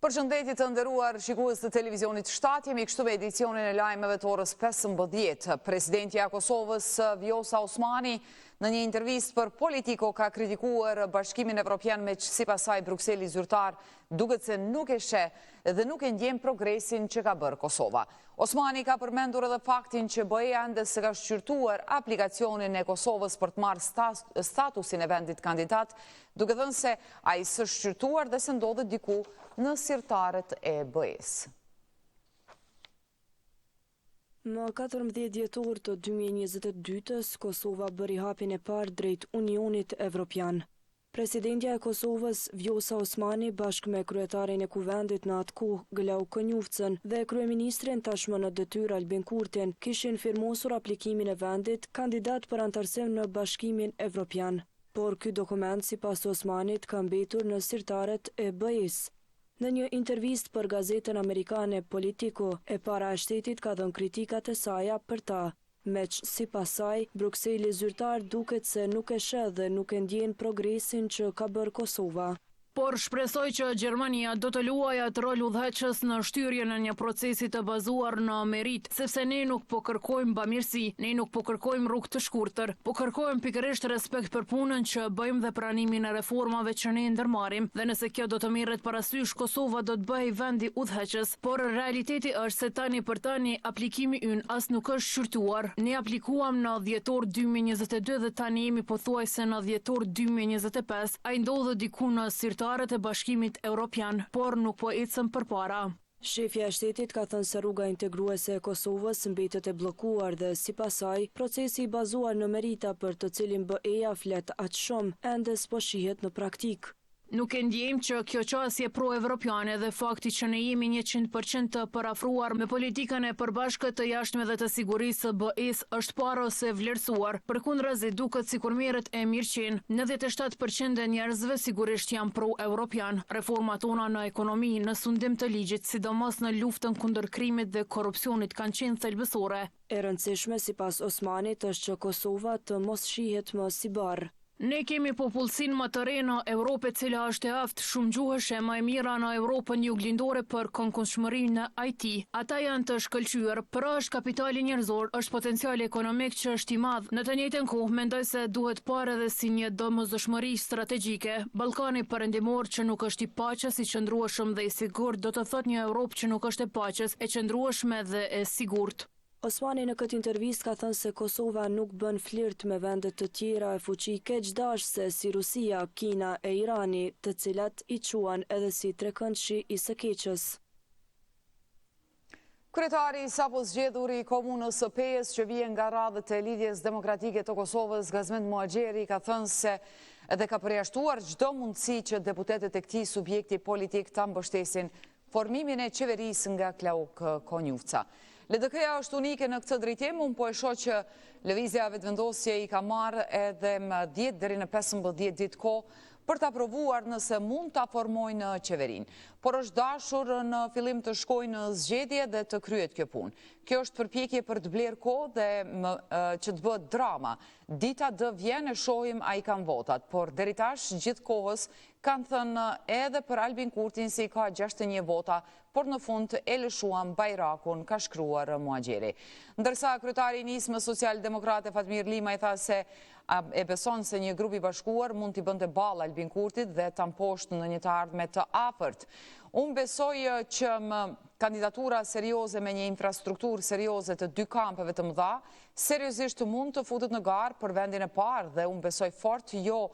Përshëndetje të nderuar shikues të televizionit 7, jemi kështu me edicionin e lajmeve të orës 15. Presidentja e Kosovës Vjosa Osmani në një intervistë për Politico ka kritikuar Bashkimin Evropian me që sipas saj Brukseli zyrtar duket se nuk e sheh dhe nuk e ndjen progresin që ka bërë Kosova. Osmani ka përmendur edhe faktin që BE-ja ende se ka shqyrtuar aplikacionin e Kosovës për të marrë statusin e vendit kandidat, duke thënë se ai s'është shqyrtuar dhe se ndodhet diku në sirtarët e BE-s. Në 14 dhjetor të 2022-s, Kosova bëri hapjen e parë drejt Unionit Evropian. Presidentja e Kosovës, Vjosa Osmani, bashkë me kryetarin e kuvendit në atë kohë, Glau Konjufcën, dhe kryeministrin tashmë në detyrë Albin Kurtin, kishin firmosur aplikimin e vendit kandidat për antarësim në Bashkimin Evropian. Por ky dokument, sipas Osmanit, ka mbetur në sirtarët e BE-s. Në një intervistë për gazetën amerikane Politico, e para e shtetit ka dhënë kritikat e saja për ta, meq sipas saj, Brukseli zyrtar duket se nuk e sheh dhe nuk e ndjen progresin që ka bërë Kosova. Por shpresoj që Gjermania do të luajë atë rol udhëheqës në shtyrjen e një procesi të bazuar në merit, sepse ne nuk po kërkojmë bamirësi, ne nuk po kërkojmë rrugë të shkurtër, po kërkojmë pikërisht respekt për punën që bëjmë dhe pranimin e reformave që ne ndërmarrim, dhe nëse kjo do të merret parasysh, Kosova do të bëhej vendi udhëheqës, por realiteti është se tani për tani aplikimi ynë as nuk është shqyrtuar. Ne aplikuam në dhjetor 2022 dhe tani jemi pothuajse në dhjetor 2025, ai ndodhet diku në sirtarët e Bashkimit Evropian, por nuk po ecëm përpara. Shefja e shtetit ka thënë se rruga integruese e Kosovës mbetet e bllokuar dhe sipas saj, procesi i bazuar në merita për të cilin BE-ja flet aq shumë, ende s'po shihet në praktik. Nuk e ndjejmë që kjo qasje pro-evropiane dhe fakti që ne jemi 100% të përafruar me politikën e përbashkët të jashtme dhe të sigurisë së BE-s është parë ose vlerësuar. Përkundrazi duket sikur merret e mirëqen. 97% e njerëzve sigurisht janë pro-evropian. Reformat tona në ekonomi, në sundim të ligjit, sidomos në luftën kundër krimit dhe korrupsionit kanë qenë thelbësore. E rëndësishme sipas Osmanit është që Kosova të mos shihet më si barr. Ne kemi popullsinë më të re në Europë, cila është e aftë, shumë gjuhëshe, më e mira në Europën juglindore për konkurenshmërinë në IT. Ata janë të shkëlqyer, por është kapitali njerëzor, është potenciali ekonomik që është i madh. Në të njëjtën kohë, mendoj se duhet parë edhe si një domosdoshmëri strategjike. Ballkani perëndimor që nuk është i paqes, i qëndrueshëm dhe i sigurt, do të thotë një Europë që nuk është e paqes, e qëndrueshme dhe e sigurt. Osmani në këtë intervistë ka thënë se Kosova nuk bën flirt me vende të tjera e fuqi keqdashëse si Rusia, Kina e Irani, të cilat i quan edhe si trekëndshi i së keqës. Kryetari sapo zgjedhur i komunës së Pejës që vjen nga radhët e lidhjes demokratike të Kosovës, Gazmend Muhaxheri, ka thënë se edhe ka përjashtuar çdo mundësi që deputetët e këtij subjekti politik ta mbështesin formimin e qeverisë nga Klauk Konjufca. LDK-ja është unike në këtë drejtim, unë po e shoh që lëvizja vetëvendosje i ka marrë edhe më 10 deri në 15 ditë kohë për të aprovuar nëse mund të formojnë qeverinë. Por është dashur në fillim të shkojnë në zgjedhje dhe të kryet kjo punë. Kjo është përpjekje për të blerë kohë dhe që të bëhet drama. Dita dë vjen e shohim a i kanë votat, por deri tash gjithë kohës kanë thënë edhe për Albin Kurtin se i ka 61 vota, por në fund e lëshuan Bajrakun, ka shkruar Muhaxheri. Ndërsa kryetari i nismë social-demokrate Fatmir Lima i tha se e beson se një grup i bashkuar mund t'i bënte ballë Albin Kurtit dhe ta mposhtë në një të ardhme të afërt. Unë besoj që kandidatura serioze me një infrastrukturë serioze të dy kampeve të mëdha, seriozisht mund të futet në garë për vendin e parë dhe unë besoj fort jo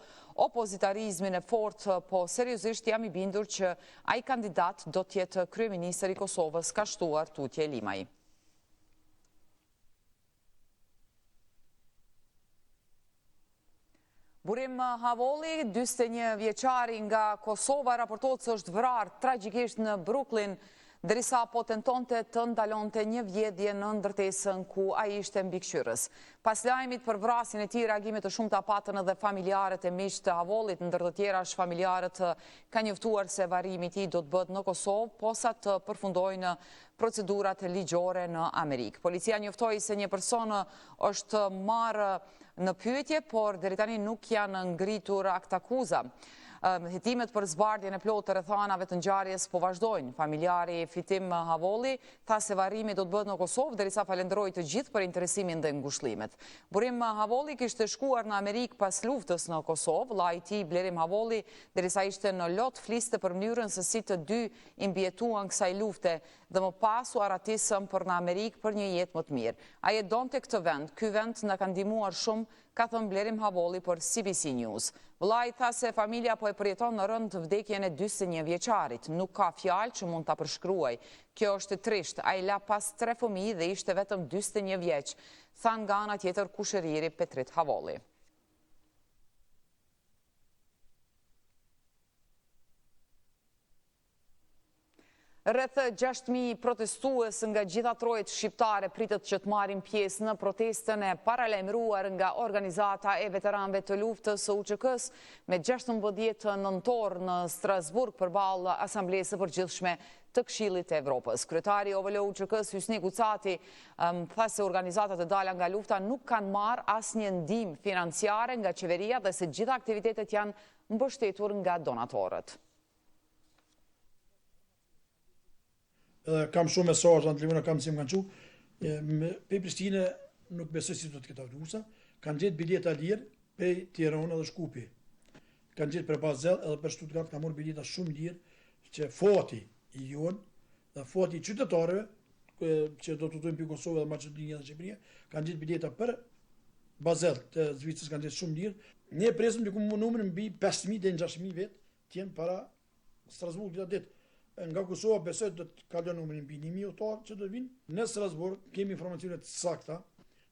opozitarizmin e fort, po seriozisht jam i bindur që ai kandidat do t'jetë kryeministri i Kosovës, ka shtuar Tutje Limaj. Burim Havolli, 41 vjeçari nga Kosova, raportohet se është vrarë tragjikisht në Brooklyn, derisa po tentonte të ndalonte një vjedhje në ndërtesën ku ai ishte mbikëqyrës. Pas lajmit për vrasjen e tij, reagime të shumta patën edhe familjarët e miqtë të Havollit, ndër të tjerash familjarët kanë njoftuar se varrimi i tij do të bëhet në Kosovë, posa të përfundojnë procedurat ligjore në Amerikë. Policia njoftoi se një person është marrë në pyetje, por deri tani nuk janë ngritur aktakuza. Hetimet për zbardhjen e plotë të rrethanave të ngjarjes po vazhdojnë. Familjari Fitim Havolli tha se varrimi do të bëhet në Kosovë, derisa falenderoi të gjithë për interesimin dhe ngushëllimet. Burim Havolli kishte shkuar në Amerikë pas luftës në Kosovë. Vllai i tij, Blerim Havolli, derisa ishte në lot, fliste për mënyrën se si të dy i mbjetuan kësaj lufte dhe më pas u aratisëm për në Amerikë për një jetë më të mirë. Ai e donte këtë vend. Ky vend na ka ndihmuar shumë, ka thënë Blerim Havolli për CBC News. Vllai tha se familja po e përjeton në rënd vdekjen e 41 vjeçarit. Nuk ka fjalë që mund ta përshkruaj. Kjo është trisht. Ai la pas 3 fëmijë dhe ishte vetëm 41 vjeç, than nga ana tjetër kushëriri Petrit Havolli. Rreth 6.000 protestues nga gjitha trojet shqiptare pritet që të marrin pjesë në protestën e paralajmëruar nga organizata e veteranëve të luftës së UÇK-s me 16 nëntor në Strasburg përballë Asamblesë së Përgjithshme të Këshillit të Evropës. Kryetari i OVL UÇK-s Hysni Gucati tha se organizatat e dala nga lufta nuk kanë marrë asnjë ndihmë financiare nga qeveria dhe se gjitha aktivitetet janë mbështetur nga donatorët. Kam shumë mesazhe në telefon, kam si më kanë thënë, pe Prishtinë nuk besoj si do të ketë avdusa, kanë gjetë bileta lirë pe Tirana dhe Shkupi. Kanë gjetë për Bazell edhe për Stuttgart, kanë marrë bileta shumë lirë që fati i jon dhe fati i qytetarëve që do të udhtojnë për Kosovë dhe Maqedonia dhe Shqipëria, kanë gjetë bileta për Bazell të Zvicrës, kanë gjetë shumë lirë. Ne presim diku më numrin mbi 5.000 deri në 6.000 vet të jenë para Strasburg këtë ditë. Nga Kosova besoj do të kalon numrin mbi 1.000 udhëtar që do vinë. Në Strasburg kemi informacione të sakta,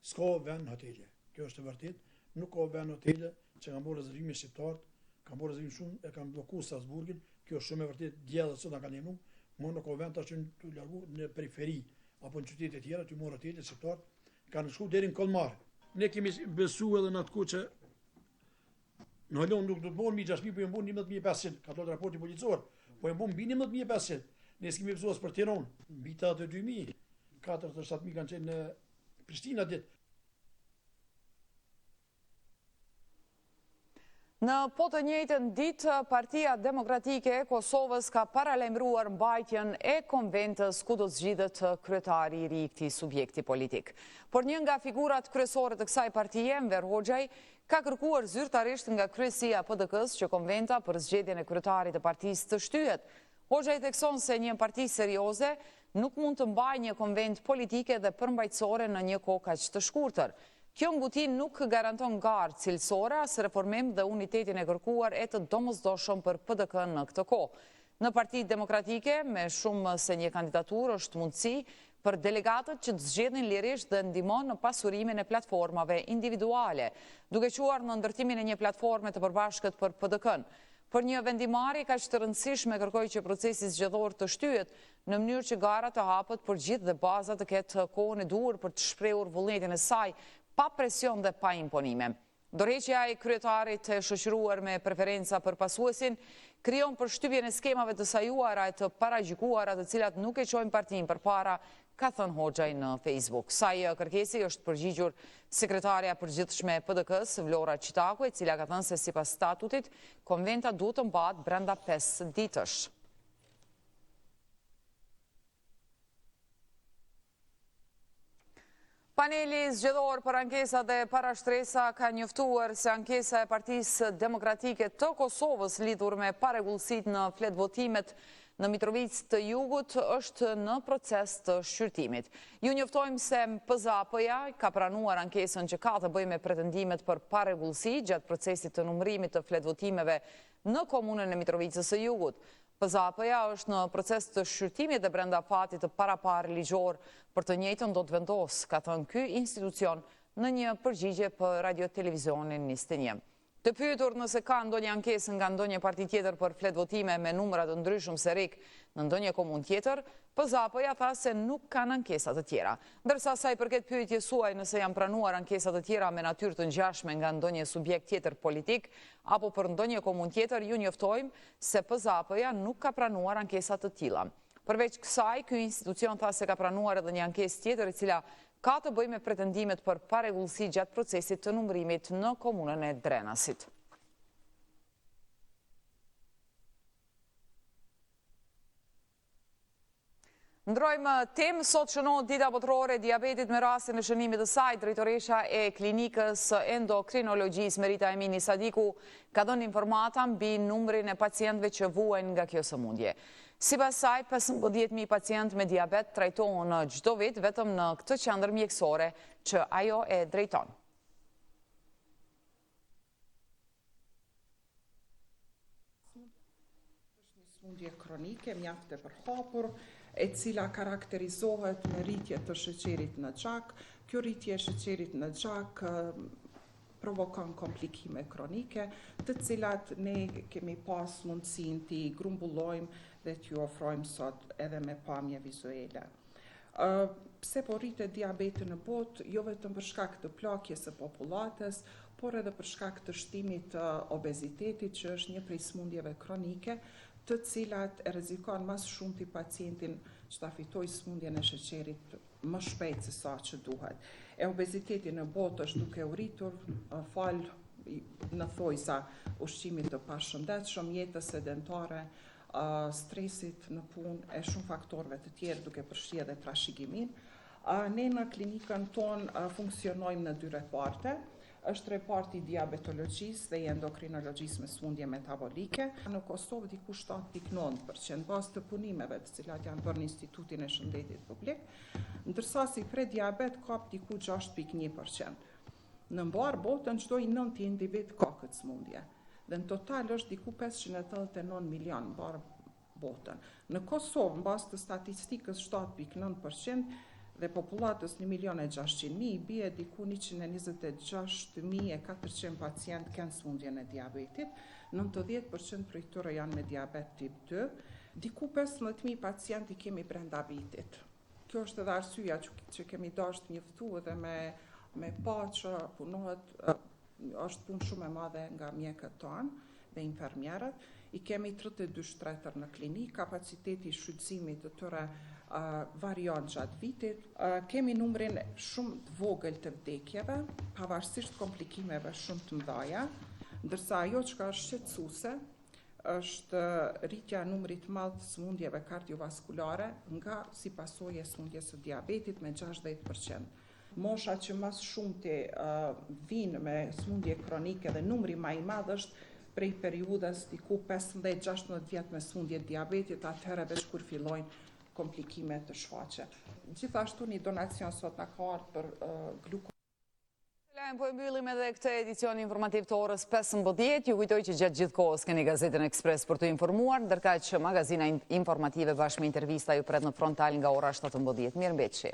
s'ka vend hotele. Kjo është e vërtetë, nuk ka vend hotele që kanë bërë rezervime shqiptarët, kanë bërë rezervime shumë e kanë bllokuar Strasburgin. Kjo është shumë e vërtetë, diellë sot na kanë emëruar, më nuk ka vend tash të largu në periferi apo në qytete të tjera të morë hotele shqiptar, kanë shkuar deri në Kolmar. Ne kemi besuar edhe në atë që në Holland nuk do të bëhen 6.000, po janë bën 11.500, ka thënë raporti policor. Po e bëm mbi 11.500, ne s'kemi besuar për Tiranë, mbi 82.000, 47.000 kanë qenë në Prishtinë ditë. Në po të njëjtën ditë, Partia Demokratike e Kosovës ka paralajmëruar mbajtjen e konventës ku do të zgjidhet kryetari i ri i këtij subjekti politik. Por një nga figurat kryesore të kësaj partie, Enver Hoxhaj, ka kërkuar zyrtarisht nga kryesia e PDK-s që konventa për zgjedhjen e kryetarit të partisë të shtyhet. Hoxhaj thekson se një parti serioze nuk mund të mbajë një konvent politike dhe përmbajtësore në një kohë kaq të shkurtër. Kjo ngutin nuk garanton garë cilësore as reformim dhe unitetin e kërkuar e të domosdoshëm për PDK në këtë kohë. Në Partitë Demokratike, me shumë se një kandidaturë është mundësi për delegatët që të zgjedhin lirisht dhe ndihmon në pasurimin e platformave individuale, duke quar në ndërtimin e një platforme të përbashkët për PDK-n. Për një vendimarrje kaq të rëndësishme kërkoi që procesi zgjedhor të shtyhet në mënyrë që gara të hapet për gjithë dhe baza të ketë kohën e duhur për të shprehur vullnetin e saj pa presion dhe pa imponime. Dorëheqja e kryetarit e shoqëruar me preferenca për pasuesin krijon përshtypjen e skemave të sajuara e të paragjykuara të cilat nuk e çojnë partinë përpara, ka thënë Hoxhaj në Facebook. Saj kërkesi është përgjigjur sekretarja përgjithshme e PDK-s, Vlora Qitaku, e cila ka thënë se sipas statutit, konventa duhet të mbahet brenda 5 ditësh. Paneli zgjedhor për ankesat dhe parashtresa ka njoftuar se ankesa e Partisë Demokratike të Kosovës lidhur me parregullësitë në fletvotimet në Mitrovicë të Jugut është në proces të shqyrtimit. Ju njoftojmë se PZAP-ja ka pranuar ankesën që ka të bëjë me pretendimet për parregullësi gjatë procesit të numërimit të fletvotimeve në komunën e Mitrovicës së Jugut. PZAP-ja është në proces të shqyrtimit dhe brenda fatit të paraparë ligjor për të njëjtën do të vendos, ka thënë ky institucion në një përgjigje për radio-televizionin 21. Të pyetur nëse ka ndonjë ankesë nga ndonjë parti tjetër për fletvotime me numra të ndryshëm serik në ndonjë komunë tjetër, PZAP-ja tha se nuk kanë ankesa të tjera. Ndërsa sa i përket pyetjes suaj nëse janë pranuar ankesa të tjera me natyrë të ngjashme nga ndonjë subjekt tjetër politik apo për ndonjë komunë tjetër, ju njoftojmë se PZAP-ja nuk ka pranuar ankesa të tilla. Përveç kësaj, ky institucion tha se ka pranuar edhe një ankesë tjetër e cila ka të bëjë me pretendimet për parregullësi gjatë procesit të numërimit në komunën e Drenasit. Ndrojmë temë, sot shënohet dita botërore e diabetit me rastin e shënimit të saj. Drejtoresha e klinikës endokrinologjisë Merita Emini Sadiku ka dhënë informata mbi numrin e pacientëve që vuajnë nga kjo sëmundje. Sipas saj, 15.000 pacientë me diabet trajtohen çdo vit vetëm në këtë qendër mjekësore që ajo e drejton. Sëmundje kronike mjaft e përhapur, e cila karakterizohet me rritje të sheqerit në gjak. Kjo rritje e sheqerit në gjak provokon komplikime kronike, të cilat ne kemi pas mundësin t'i grumbullojmë dhe t'ju ofrojmë sot edhe me pamje vizuele. Pse po rritet diabeti në botë, jo vetëm për shkak të plakjes së popullatës, por edhe për shkak të shtimit të obezitetit, që është një prej sëmundjeve kronike, të cilat e rrezikon mas shumë të pacientin që ta fitoj sëmundjen e sheqerit më shpejt se sa që duhet. E obeziteti në botë është duke u rritur falë në thojsa ushqimit të pashëndetshëm, jetës sedentare, stresit në punë e shumë faktorëve të tjerë duke përfshirë edhe trashëgimin. Ne në klinikën tonë funksionojmë në 2 reparte. Është reparti i diabetologjisë dhe i endokrinologjisë me sëmundje metabolike. Në Kosovë diku 7.9% bazë të punimeve të cilat janë bërë në Institutin e Shëndetit Publik, ndërsa si prediabet ka diku 6.1%. Në mbarë botën çdo i 9 individ ka këtë sëmundje. Dhe në total është diku 589 milion mbarë botën. Në Kosovë, në bazë të statistikës 7.9%, dhe popullatës 1.600.000 i bie diku 126.400 pacient kanë sëmundjen e diabetit, 90% prej tyre janë me diabet tip 2, diku 15.000 pacient i kemi brenda vitit. Kjo është edhe arsyeja që kemi dashur të njoftuar edhe me pa që punohet, është punë shumë e madhe nga mjekët tanë dhe infermierët. I kemi 32 shtretër në klinikë, kapaciteti i shfrytëzimit të tyre varion gjatë vitit. Kemi numrin shumë të vogël të vdekjeve, pavarësisht komplikimeve shumë të mëdha, ndërsa ajo që ka është shqetësuese është rritja e numrit të madh të sëmundjeve kardiovaskulare nga si pasojë e sëmundjes së diabetit me 60%. Mosha që mas shumti vinë me sëmundje kronike dhe numri më i madh është prej periudhës diku 15-16 vjet me sëmundje diabetit, atëherë veç kur fillojnë komplikime të shfaqe. Gjithashtu një donacion sot na ka ardhur për glukozë. Po e mbyllim edhe këtë edicion informativ të orës 15. Ju kujtoj që gjatë gjithë kohës keni Gazetën Ekspres për të informuar, ndërkaq që magazina informative bashkë me intervista ju pret në frontal nga ora 17. Mirëmbëjtje.